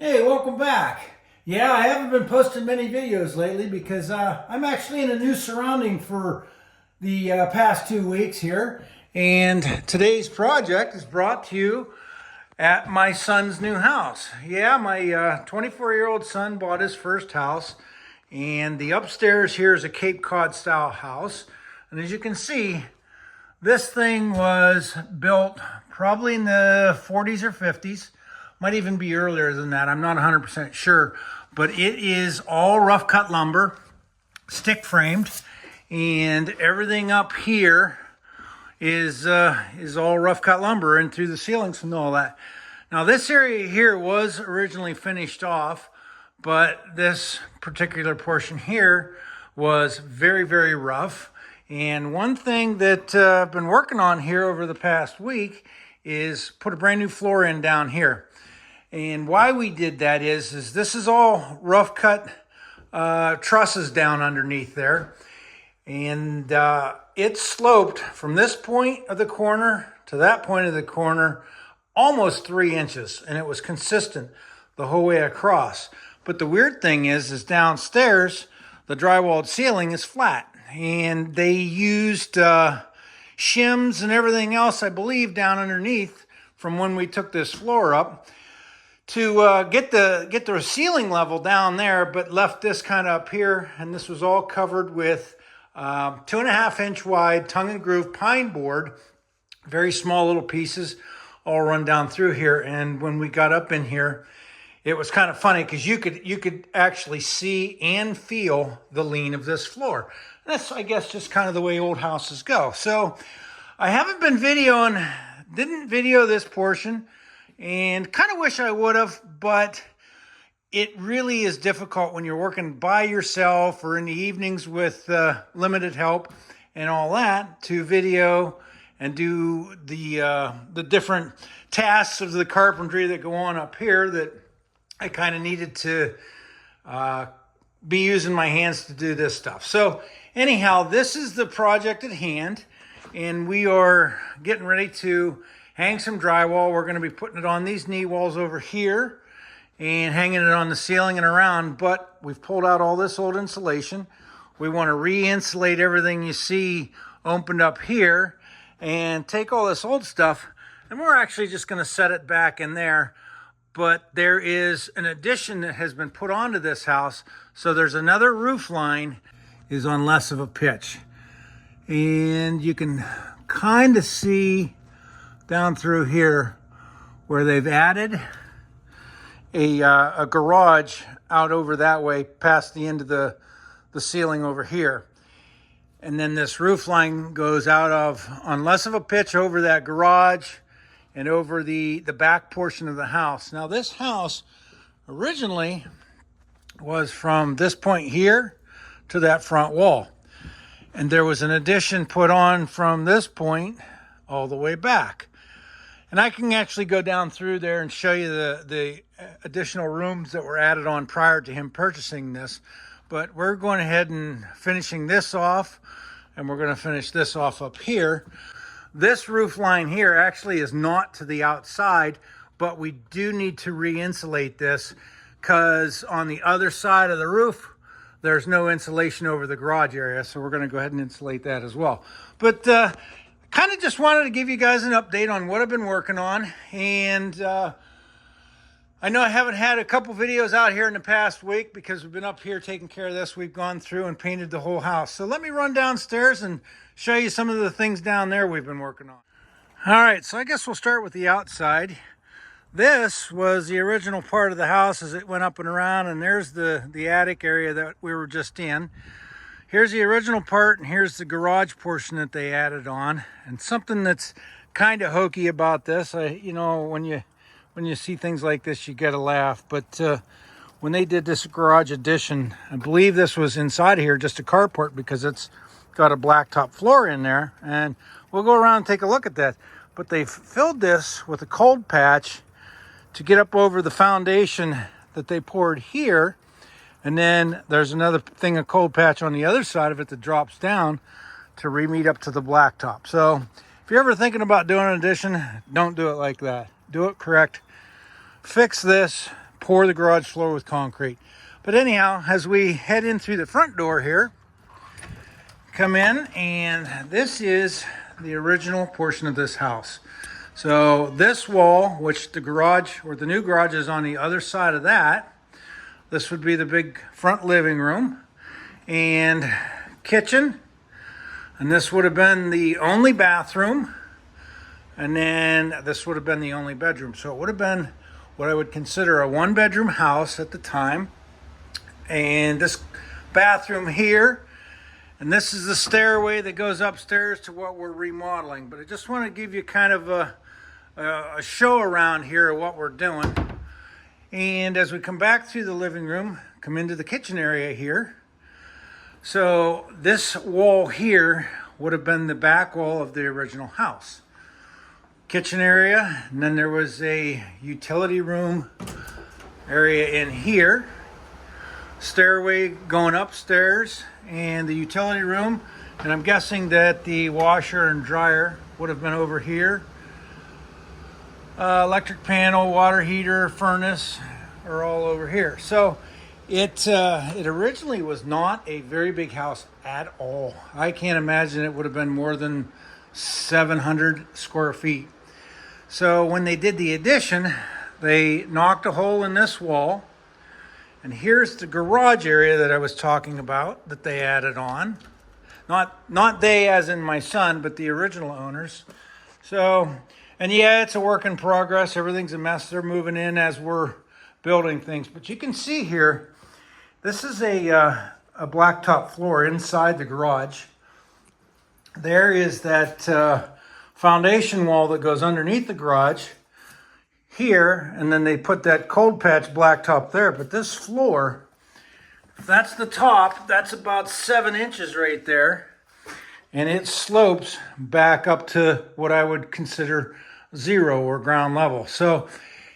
Hey, welcome back. Yeah, I haven't been posting many videos lately because I'm actually in a new surrounding for the past 2 weeks here. And today's project is brought to you at my son's new house. Yeah, my 24-year-old son bought his first house. And the upstairs here is a Cape Cod style house. And as you can see, this thing was built probably in the 40s or 50s. Might even be earlier than that. I'm not 100% sure. But it is all rough cut lumber, stick framed. And everything up here is all rough cut lumber and through the ceilings and all that. Now this area here was originally finished off, but this particular portion here was very, very rough. And one thing that I've been working on here over the past week is put a brand new floor in down here. And why we did that is this is all rough cut trusses down underneath there. And it sloped from this point of the corner to that point of the corner almost 3 inches. And it was consistent the whole way across. But the weird thing is downstairs, the drywalled ceiling is flat. And they used shims and everything else, I believe, down underneath from when we took this floor up to get the ceiling level down there, but left this kind of up here. And this was all covered with 2.5 inch wide tongue and groove pine board, very small little pieces all run down through here. And when we got up in here, it was kind of funny because you could actually see and feel the lean of this floor. And that's, I guess, just kind of the way old houses go. So I haven't been didn't video this portion, and kind of wish I would have, but it really is difficult when you're working by yourself or in the evenings with limited help and all that to video and do the different tasks of the carpentry that go on up here that I kind of needed to be using my hands to do this stuff. So anyhow, this is the project at hand, and we are getting ready to hang some drywall. We're going to be putting it on these knee walls over here and hanging it on the ceiling and around, but we've pulled out all this old insulation. We want to re-insulate everything you see opened up here and take all this old stuff, and we're actually just going to set it back in there. But there is an addition that has been put onto this house, so there's another roof line is on less of a pitch. And you can kind of see down through here where they've added a garage out over that way past the end of the ceiling over here. And then this roof line goes out on less of a pitch over that garage and over the back portion of the house. Now this house originally was from this point here to that front wall. And there was an addition put on from this point all the way back. And I can actually go down through there and show you the additional rooms that were added on prior to him purchasing this. But we're going ahead and finishing this off, and we're going to finish this off up here. This roof line here actually is not to the outside, but we do need to re-insulate this because on the other side of the roof, there's no insulation over the garage area. So we're going to go ahead and insulate that as well. But kind of just wanted to give you guys an update on what I've been working on. And I know I haven't had a couple videos out here in the past week because we've been up here taking care of this. We've gone through and painted the whole house. So let me run downstairs and show you some of the things down there we've been working on. All right, so I guess we'll start with the outside. This was the original part of the house as it went up and around, and there's the attic area that we were just in. Here's the original part, and here's the garage portion that they added on. And something that's kind of hokey about this, you know, when you see things like this, you get a laugh. But when they did this garage addition, I believe this was inside of here, just a carport, because it's got a blacktop floor in there. And we'll go around and take a look at that. But they filled this with a cold patch to get up over the foundation that they poured here. And then there's another thing, a cold patch on the other side of it that drops down to re-meet up to the blacktop. So if you're ever thinking about doing an addition, don't do it like that. Do it correct. Fix this, pour the garage floor with concrete. But anyhow, as we head in through the front door here, come in, and this is the original portion of this house. So this wall, which the garage or the new garage is on the other side of that, this would be the big front living room and kitchen. And this would have been the only bathroom. And then this would have been the only bedroom. So it would have been what I would consider a one-bedroom house at the time. And this bathroom here, and this is the stairway that goes upstairs to what we're remodeling. But I just want to give you kind of a show around here of what we're doing. And as we come back through the living room, come into the kitchen area here. So this wall here would have been the back wall of the original house. Kitchen area, and then there was a utility room area in here. Stairway going upstairs, and the utility room. And I'm guessing that the washer and dryer would have been over here. Electric panel, water heater, furnace are all over here. So it originally was not a very big house at all. I can't imagine it would have been more than 700 square feet. So when they did the addition, they knocked a hole in this wall. And here's the garage area that I was talking about that they added on. Not they as in my son, but the original owners. So, and yeah, it's a work in progress. Everything's a mess. They're moving in as we're building things. But you can see here, this is a blacktop floor inside the garage. There is that foundation wall that goes underneath the garage here, and then they put that cold patch blacktop there. But this floor, if that's the top, that's about 7 inches right there, and it slopes back up to what I would consider zero or ground level. So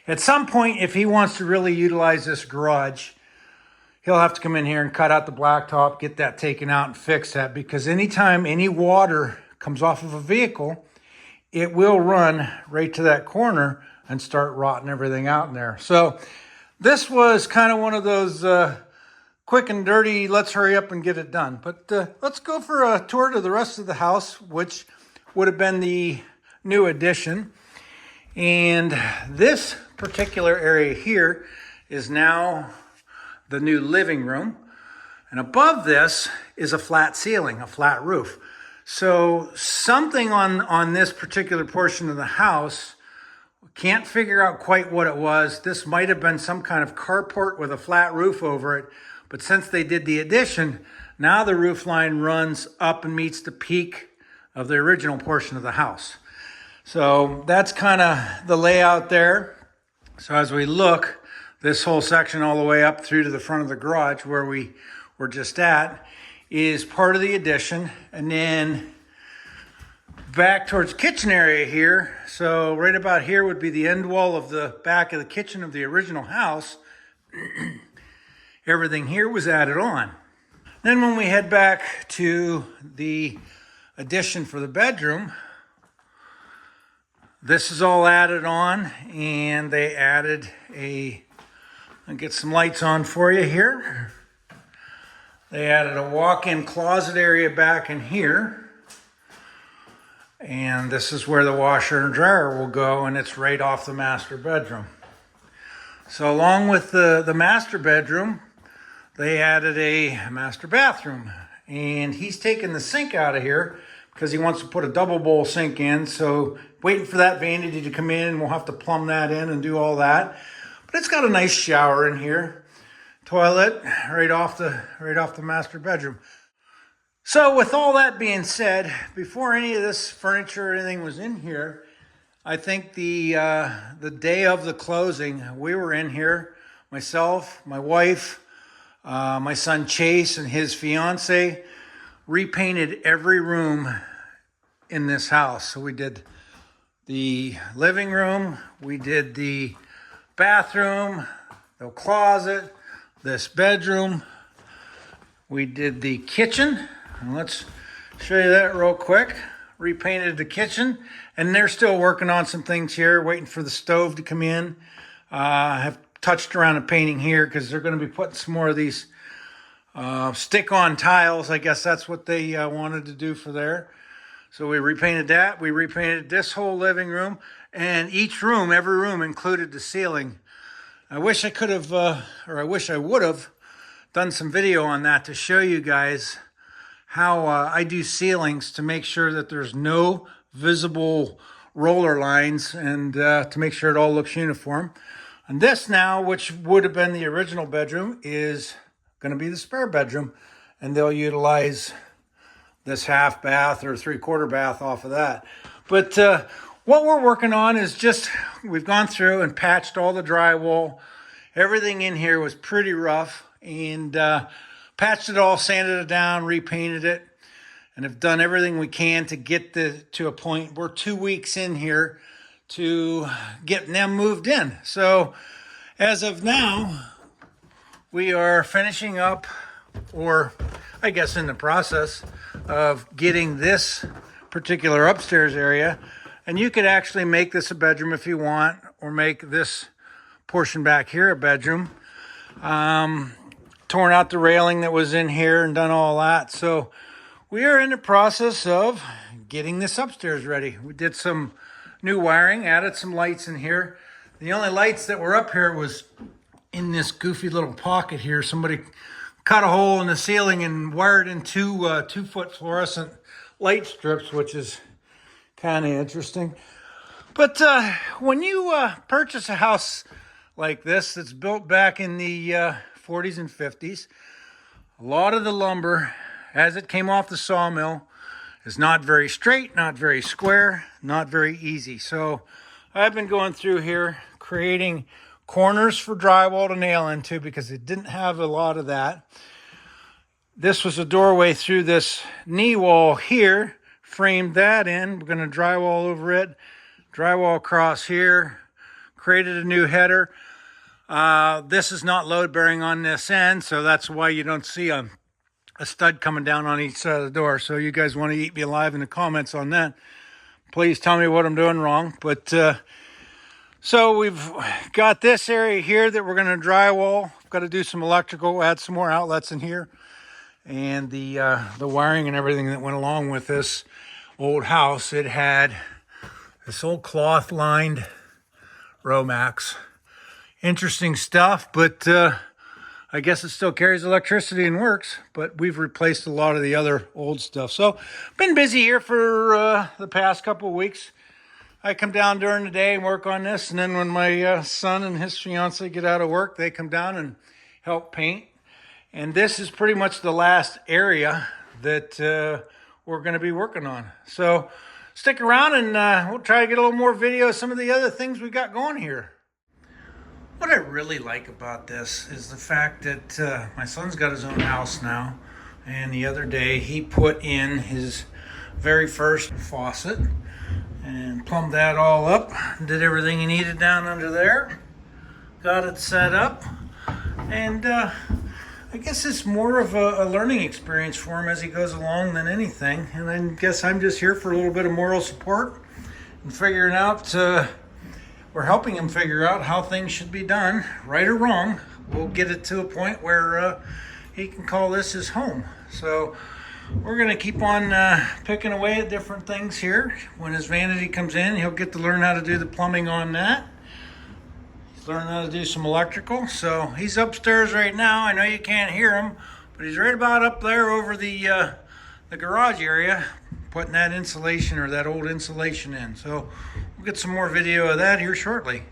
at some point, if he wants to really utilize this garage, he'll have to come in here and cut out the blacktop, get that taken out and fix that, because anytime any water comes off of a vehicle, it will run right to that corner and start rotting everything out in there. So this was kind of one of those quick and dirty, let's hurry up and get it done. But let's go for a tour to the rest of the house, which would have been the new addition. And this particular area here is now the new living room. And above this is a flat ceiling, a flat roof. So something on this particular portion of the house, can't figure out quite what it was. This might have been some kind of carport with a flat roof over it. But since they did the addition, now the roof line runs up and meets the peak of the original portion of the house. So that's kind of the layout there. So as we look, this whole section all the way up through to the front of the garage where we were just at is part of the addition. And then back towards the kitchen area here. So right about here would be the end wall of the back of the kitchen of the original house. Everything here was added on. Then when we head back to the addition for the bedroom, this is all added on, and they added I'll get some lights on for you here. They added a walk-in closet area back in here. And this is where the washer and dryer will go, and it's right off the master bedroom. So along with the master bedroom, they added a master bathroom. And he's taking the sink out of here because he wants to put a double bowl sink in. So waiting for that vanity to come in, we'll have to plumb that in and do all that. But it's got a nice shower in here. Toilet right off the master bedroom. So with all that being said, before any of this furniture or anything was in here, I think the day of the closing, we were in here, myself, my wife, my son Chase and his fiance, repainted every room in this house. So we did the living room, we did the bathroom, the closet, this bedroom, we did the kitchen. And let's show you that real quick. Repainted the kitchen, and they're still working on some things here, waiting for the stove to come in. I have touched around the painting here because they're going to be putting some more of these stick-on tiles. I guess that's what they wanted to do for there. So we repainted that. We repainted this whole living room, and each room, every room included the ceiling. I wish I could have, or I wish I would have done some video on that to show you guys how I do ceilings to make sure that there's no visible roller lines and to make sure it all looks uniform. And this now, which would have been the original bedroom, is going to be the spare bedroom, and they'll utilize this half bath or 3/4 bath off of that. But what we're working on is just, we've gone through and patched all the drywall. Everything in here was pretty rough, and patched it all, sanded it down, repainted it, and have done everything we can to get to a point. We're 2 weeks in here to getting them moved in. So as of now, we are finishing up, or I guess in the process of getting this particular upstairs area. And you could actually make this a bedroom if you want, or make this portion back here a bedroom. Torn out the railing that was in here and done all that. So we are in the process of getting this upstairs ready. We did some new wiring, added some lights in here. The only lights that were up here was in this goofy little pocket here. Somebody cut a hole in the ceiling and wired in two 2-foot fluorescent light strips, which is kind of interesting. But when you purchase a house like this that's built back in the 40s and 50s, a lot of the lumber, as it came off the sawmill, is not very straight, not very square, not very easy. So I've been going through here creating corners for drywall to nail into because it didn't have a lot of that. This was a doorway through this knee wall here, framed that in. We're going to drywall over it, drywall across here, created a new header. This is not load bearing on this end, so that's why you don't see a stud coming down on each side of the door. So you guys want to eat me alive in the comments on that, please tell me what I'm doing wrong. But so we've got this area here that we're going to drywall. Got to do some electrical, add some more outlets in here, and the wiring and everything that went along with this old house. It had this old cloth lined Romax. Interesting stuff, but I guess it still carries electricity and works, but we've replaced a lot of the other old stuff. So been busy here for the past couple of weeks. I come down during the day and work on this, and then when my son and his fiance get out of work, they come down and help paint. And this is pretty much the last area that we're going to be working on. So stick around, and we'll try to get a little more video of some of the other things we got going here. What I really like about this is the fact that my son's got his own house now, and the other day he put in his very first faucet and plumbed that all up, did everything he needed down under there, got it set up, and I guess it's more of a learning experience for him as he goes along than anything. And I guess I'm just here for a little bit of moral support and figuring out, we're helping him figure out how things should be done, right or wrong. We'll get it to a point where he can call this his home. So we're going to keep on picking away at different things here. When his vanity comes in, he'll get to learn how to do the plumbing on that. He's learning how to do some electrical. So he's upstairs right now. I know you can't hear him, but he's right about up there over the garage area, putting that insulation, or that old insulation, in. So we'll get some more video of that here shortly.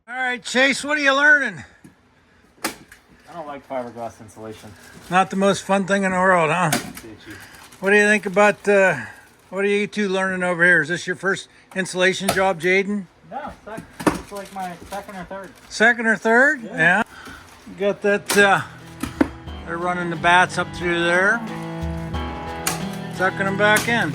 All right, Chase, what are you learning? I don't like fiberglass insulation. Not the most fun thing in the world, huh? What do you think about, what are you two learning over here? Is this your first insulation job, Jaden? No, it's like my second or third. Second or third? Yeah. Got that, they're running the bats up through there, tucking them back in.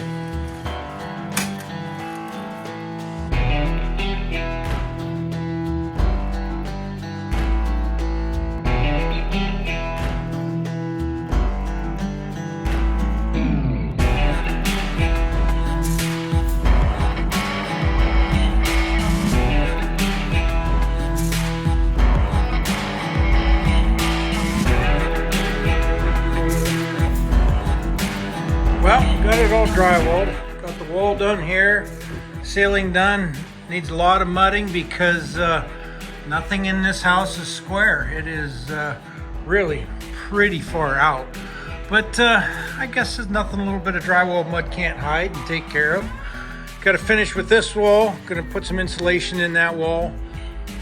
it all drywalled. Got the wall done here, ceiling done. Needs a lot of mudding because nothing in this house is square. It is really pretty far out. But I guess there's nothing a little bit of drywall mud can't hide and take care of. Got to finish with this wall. Gonna put some insulation in that wall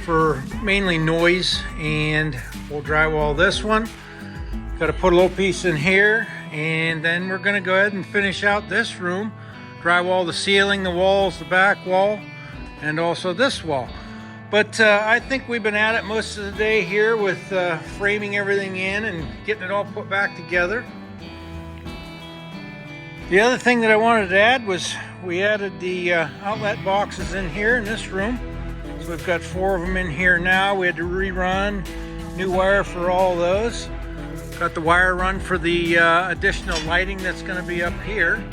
for mainly noise, and we'll drywall this one. Got to put a little piece in here, and then we're gonna go ahead and finish out this room. Drywall the ceiling, the walls, the back wall, and also this wall. But I think we've been at it most of the day here with framing everything in and getting it all put back together. The other thing that I wanted to add was we added the outlet boxes in here in this room. So we've got 4 of them in here now. We had to rerun new wire for all those. Got the wire run for the additional lighting that's going to be up here.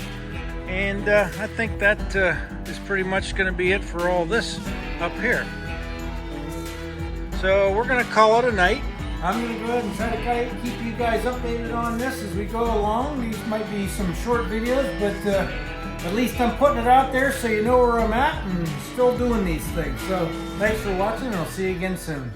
And I think that is pretty much going to be it for all this up here. So we're going to call it a night. I'm going to go ahead and try to keep you guys updated on this as we go along. These might be some short videos, but at least I'm putting it out there so you know where I'm at and still doing these things. So thanks for watching, and I'll see you again soon.